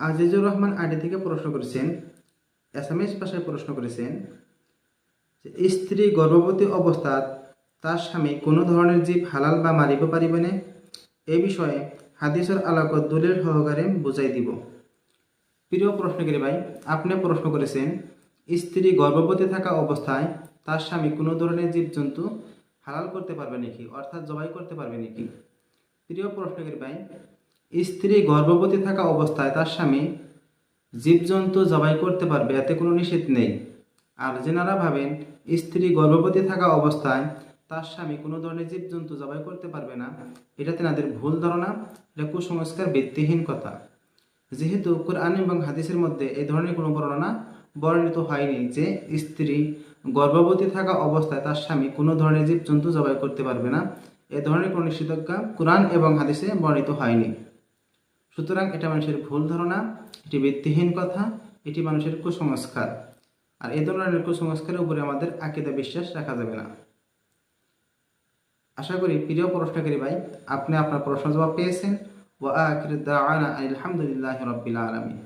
Azizur Rahman ID থেকে প্রশ্ন করেছেন, এসএমএস ভাষায় প্রশ্ন করেছেন যে স্ত্রী গর্ভবতী অবস্থাত তার স্বামী কোনো ধরনের জীব হালাল বা মারিব পারিবে না, এ বিষয়ে হাদিসের আলোকত দলিল সহকারে বুঝাই দিব। প্রিয় প্রশ্নকারী ভাই, আপনি প্রশ্ন করেছেন স্ত্রী গর্ভবতী থাকা অবস্থায় তার স্বামী কোনো ধরনের জীবজন্তু হালাল করতে পারবে নাকি, অর্থাৎ জবাই করতে পারবে নাকি। প্রিয় প্রশ্নকারী ভাই, স্ত্রী গর্ভবতী থাকা অবস্থায় তার স্বামী জীবজন্তু জবাই করতে পারবে, এতে কোনো নিষেধ নেই। আর যেনারা ভাবেন স্ত্রী গর্ভবতী থাকা অবস্থায় তার স্বামী কোনো ধরনের জীবজন্তু জবাই করতে পারবে না, এটা তেনাদের ভুল ধারণা, এটা কুসংস্কার, ভিত্তিহীন কথা। যেহেতু কোরআন এবং হাদিসের মধ্যে এই ধরনের কোনো বর্ণনা বর্ণিত হয়নি যে স্ত্রী গর্ভবতী থাকা অবস্থায় তার স্বামী কোনো ধরনের জীবজন্তু জবাই করতে পারবে না, এ ধরনের কোনো নিষেধাজ্ঞা কোরআন এবং হাদিসে বর্ণিত হয়নি। সুতরাং এটা মানুষের ভুল ধারণা, এটি ভিত্তিহীন কথা, এটি মানুষের কুসংস্কার। আর এই ধরনের কুসংস্কারের উপরে আমাদের আকীদা বিশ্বাস রাখা যাবে না। আশা করি প্রিয় প্রশ্নকারী ভাই, আপনি আপনার প্রশ্ন জবাব পেয়েছেন। ওয়া আখিরু দাওয়ানা আলহামদুলিল্লাহি রাব্বিল আলামিন।